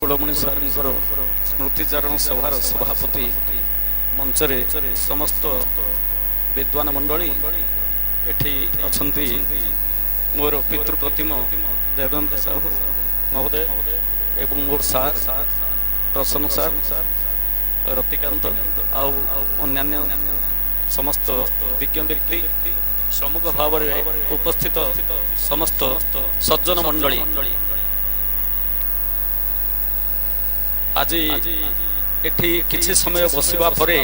कुलमणि सार स्मृतिचारण सभार सभापति मंचरे समस्त विद्वान मंडली एठी अछंती मोर पितृप्रतिम देवेंद्र साहू महोदय एवं मोर सार प्रसन्न सार रतिकांत आउ अन्यान्य समस्त विज्ञ व्यक्ति सम्मुख भाव उपस्थित समस्त सज्जन मंडली आज एठी किछि समय बसिबा परे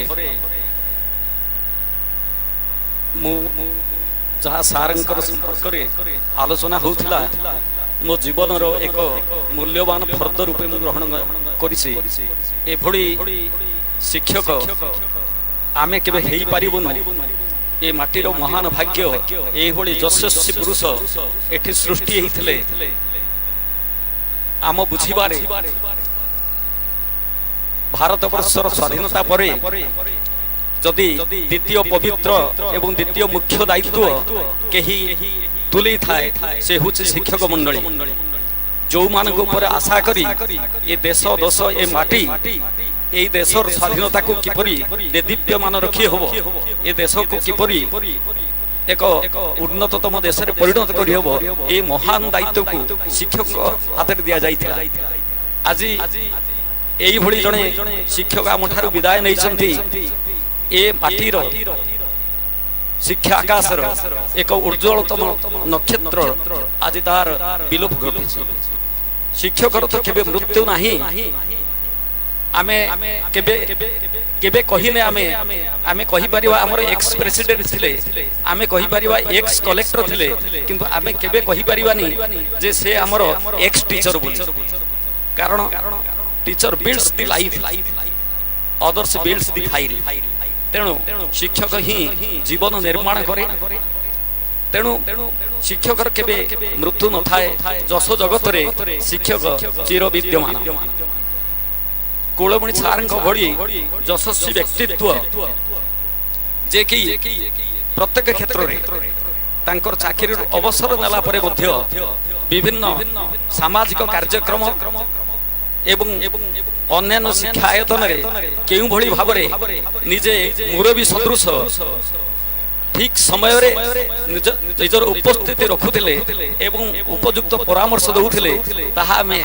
मु जहा सारंकर संपर्क रे आलोचना होउथिला मो जीवन रो एक मूल्यवान फर्द रूपे मु ग्रहण करिछि। एभଳି शिक्षक आमे केबे हेई पारिबुनु। ए माटीर महान भाग्य एभଳି यशस्वी पुरुष एठी सृष्टि हेइथिले आम बुझिबारे भारत वर्षर स्वाधीनता परे जदि द्वितीय पवित्र एवं द्वितीय मुख्य दायित्व केही तुले थाए से होछि शिक्षक मंडली। जो मानक ऊपर आशा करी ए देश दश ए माटी ए देशर स्वाधीनता को किपरि देदीप्यमान रखी होबो, ए देश को किपरि एक उन्नततम देश रे परिणत करी होबो, ए महान दायित्व को शिक्षक हाथ रे दिया जाइथिला। आज एई भଳି जणे शिक्षक आमठारु विदाय नैछंती। ए माटीर शिक्षा आकाशर एक उज्ज्वलतम नक्षत्र आज तार विलोप घटिछि। शिक्षकर तो केबे मृत्यु नाही। आमे केबे केबे कहिने आमे कहि परिवा हमर एक्स प्रेसिडेंट थिले, आमे कहि परिवा एक्स कलेक्टर थिले, किंतु आमे केबे कहि परिवानी जे से हमर एक्स टीचर बोली। कारण teacher builds the life, others builds the file. तेणु शिक्षक ही जीवन निर्माण करे। तेणु शिक्षकर केबे मृत्यु न थाए। जस जगत रे शिक्षक चिर विद्यमान। कुलमणि सारंक भଳି यशस्वी व्यक्तित्व जे कि प्रत्येक क्षेत्र रे तांकर चाकरी अवसर नेला परे मध्य विभिन्न सामाजिक कार्यक्रम एवं अन्यान्य शिक्षा आयतन केउ भଳି भाबरे निजे मुरबी सदृश ठीक समय रे निजर उपस्थिति रखुथिले एवं उपयुक्त परामर्श दउथिले। ताहा में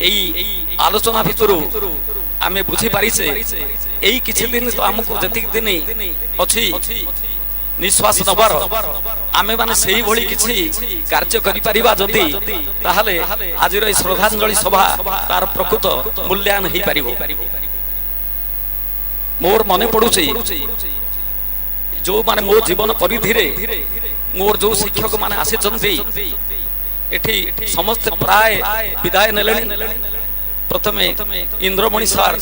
एई आलोचना भितरु आमे बुझी पारिसे एई किछि दिन तो हमकु जति दिन अछि निश्वास नबार आमे माने सेही भଳି किछि कार्य करि परिबा जदि ताहाले आजिर ए श्रद्धांजलि सभा तार प्रकृत मूल्यांकन हेई परिबो। मोर मने पडुछि जो माने मो जीवन परिधि रे मोर जो शिक्षक माने आसेचंती एठी समस्त प्राय विदाय नेलेनी। प्रथमे इंद्रमणि सार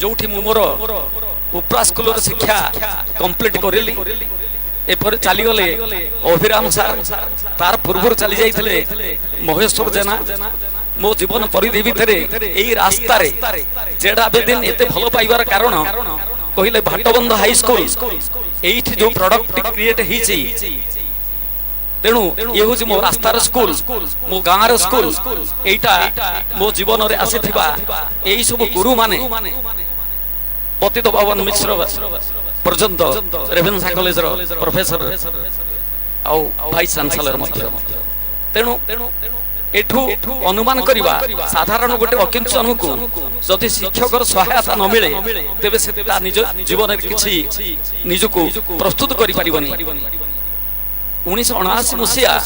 जोठी मोर उपरा स्कूल शिक्षा कंप्लीट करिली। एपर चली गले अभिराम सार, तार पूर्व चली जाइथिले महेश्वर जेना। मो जीवन परिधि भितरे एई रास्ता रे जेडा बेदिन एते भलो पाइबार कारण कहिले भाटबंध हाई स्कूल एइठी जो प्रोडक्ट क्रिएट हिची। तेणु ये हूँ मो रास्तार स्कूल, मो गाँवर स्कूल। एइटा मो जीवन रे आसीथिबा एई सब गुरु माने पतित पावन मिश्र पर्यंत रेभेन्सा कॉलेज रो प्रोफेसर आउ वाइस चांसलर मध्य। तेणु एठू अनुमान करिबा साधारण गोटे अकिंचन को जदि शिक्षकर सहायता न मिले तेबे से ता निज जीवन रे किछि निजको प्रस्तुत करि परिबनी। 1979 मसिया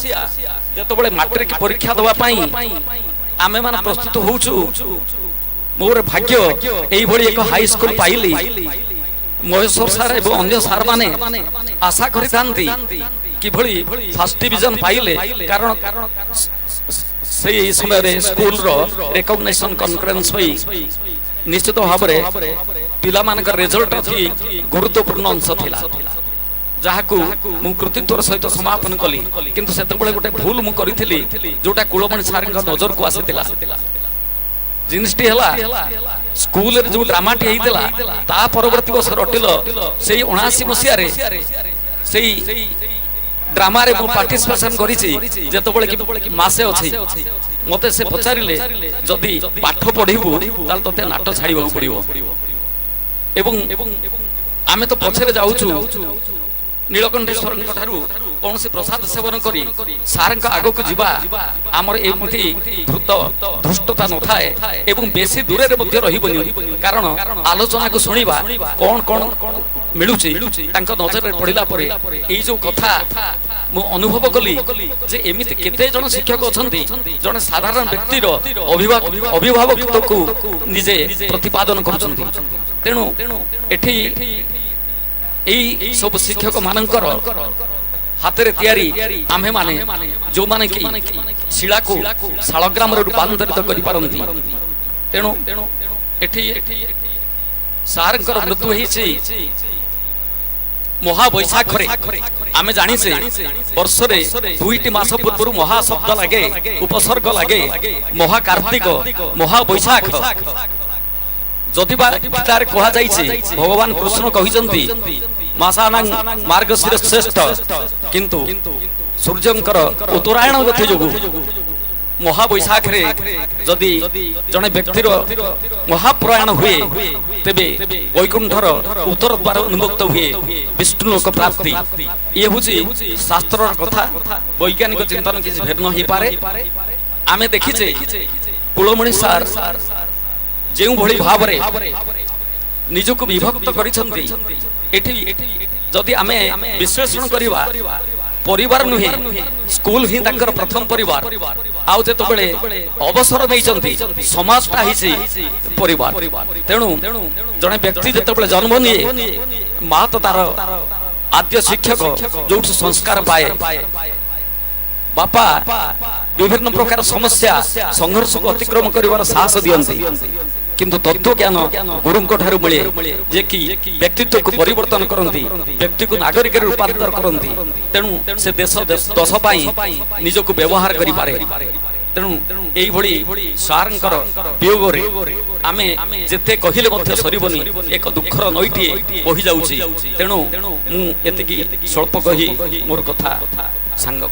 जेतबेले मैट्रिक परीक्षा दवा पई आमे माने प्रस्तुत होउछु। मोर भाग्य एई भଳି एक हाई स्कूल पाइली। महेश्वर सार एवं अन्य सार माने आशा करितांती कि भଳି फर्स्ट डिवीजन पाइले। कारण सेई समय रे स्कूल रो रिकॉग्निशन कॉन्फ्रेंस होई निश्चित भाव रे पिला मानक रिजल्ट थी गुरुत्वपूर्ण अंश थिला, जाहाकू मु कृतित्वर सहित समापन कली। किंतु सेतबेले गोटे भूल मु करिथिली जोटा कुलमणि सारंक नजर को आसीतिला। जिनिसटी हला स्कूल रे जो ड्रामाटी हेइतिला ता परवर्ती वर्ष रटिलो सेई 79 मसिया रे सेई ଡ୍ରାମାରେ ମୁଁ ପାର୍ଟିସିପେସନ କରିଛି ଯେତେବେଳେ କି ମାସେ ଅଛି ମତେ ସେ ପଚାରିଲେ ଯଦି ପାଠ ପଢିବୁ ତାହେଲେ ତତେ ନାଟ ଛାଡିବାକୁ ପଡିବ ଏବଂ ଆମେ ତ ପଛରେ ଯାଉଛୁ ନୀଳକଣ୍ଠେଶ୍ୱରଙ୍କ ଠାରୁ କୌଣସି ପ୍ରସାଦ ସେବନ କରି ସାରଙ୍କ ଆଗକୁ ଯିବା ଆମର ଏମିତି ଧୃଷ୍ଟତା ନଥାଏ ଏବଂ ବେଶୀ ଦୂରରେ ମଧ୍ୟ ରହିବନି କାରଣ ଆଲୋଚନାକୁ ଶୁଣିବା କଣ କଣ ମିଳୁଛି ତାଙ୍କ ନଜରରେ ପଡିଲା ପରେ ଏଇ ଯୋଉ କଥା ମୁଁ ଅନୁଭବ କଲି ଯେ ଏମିତି କେତେ ଜଣ ଶିକ୍ଷକ ଅଛନ୍ତି ଜଣେ ସାଧାରଣ ବ୍ୟକ୍ତିର ଅଭିଭାବକତ୍ୱକୁ ନିଜେ ପ୍ରତିପାଦନ କରୁଛନ୍ତି ତେଣୁ ଏଠି ଏଇ ସବୁ ଶିକ୍ଷକ ମାନଙ୍କର ହାତରେ ତିଆରି ଆମ୍ଭେ ମାନେ ଯୋଉମାନେ କି ଶିଳାକୁ ଶାଳଗ୍ରାମରେ ରୂପାନ୍ତରିତ କରିପାରନ୍ତି ତେଣୁ ଏଠି ସାରଙ୍କର ମୃତ୍ୟୁ ହେଇଛି ମହାବୈଶାଖରେ ଆମେ ଜାଣିଛେ ବର୍ଷରେ 2ଟି ମାସ ପୂର୍ବରୁ ମହାଶବ୍ଦ ଲାଗେ ଉପସର୍ଗ ଲାଗେ ମହାକାର୍ତ୍ତିକ ମହାବୈଶାଖ ଯଦିବା ଗୀତାରେ କୁହାଯାଇଛି ଭଗବାନ କୃଷ୍ଣ କହିଛନ୍ତି ମାସାନାଂ ମାର୍ଗଶୀର ଶ୍ରେଷ୍ଠ କିନ୍ତୁ ସୂର୍ଯ୍ୟଙ୍କର ଉତ୍ତରାୟଣ ଗତି ଯୋଗୁଁ ମହାବୈଶାଖରେ ଯଦି ଜଣେ ବ୍ୟକ୍ତିର ମହାପ୍ରୟାଣ ହୁଏ ତେବେ ବୈକୁଣ୍ଠର ଉତ୍ତର ଦ୍ୱାର ଉନ୍ମୁକ୍ତ ହୁଏ ବିଷ୍ଣୁ ଲୋକ ପ୍ରାପ୍ତି ଇଏ ହେଉଛି ଶାସ୍ତ୍ରର କଥା ବୈଜ୍ଞାନିକ ଚିନ୍ତନ କିଛି ଭିନ୍ନ ହେଇପାରେ ଆମେ ଦେଖିଛେ କୁଳମଣି ସାର ଯେଉଁଭଳି ଭାବରେ ନିଜକୁ ବିଭକ୍ତ କରିଛନ୍ତି ଏଠି ଯଦି ଆମେ ବିଶ୍ଳେଷଣ କରିବା ପରିବାର ନୁହେଁ ସ୍କୁଲ ହିଁ ତାଙ୍କର ପ୍ରଥମ ପରିବାର ଆଉ ଯେତେବେଳେ ଅବସର ନେଇଛନ୍ତି ସମାଜଟା ହେଇଛି ପରିବାର ତେଣୁ ଜଣେ ବ୍ୟକ୍ତି ଯେତେବେଳେ ଜନ୍ମ ନିଏ ମା ତ ତାର ଆଦ୍ୟ ଶିକ୍ଷକ ଯୋଉଠି ସଂସ୍କାର ପାଏ ବାପା ବିଭିନ୍ନ ପ୍ରକାର ସମସ୍ୟା ସଂଘର୍ଷକୁ ଅତିକ୍ରମ କରିବାର ସାହସ ଦିଅନ୍ତି କିନ୍ତୁ ତତ୍ତ୍ୱଜ୍ଞାନ ଗୁରୁଙ୍କ ଠାରୁ ମିଳେ ଯେ କି ବ୍ୟକ୍ତିତ୍ୱକୁ ପରିବର୍ତ୍ତନ କରନ୍ତି ବ୍ୟକ୍ତିକୁ ନାଗରିକରେ ରୂପାନ୍ତର କରନ୍ତି ତେଣୁ ସେ ଦେଶ ଦଶ ପାଇଁ ନିଜକୁ ବ୍ୟବହାର କରିପାରେ ତେଣୁ ଏଇଭଳି ସାରଙ୍କର ବିୟୋଗରେ ଆମେ ଯେତେ କହିଲେ ମଧ୍ୟ ସରିବନି ଏକ ଦୁଃଖର ନଈଟିଏ ବହି ଯାଉଛି ତେଣୁ ମୁଁ ଏତିକି ସ୍ୱଳ୍ପ କହି ମୋର କଥା ସାଙ୍ଗ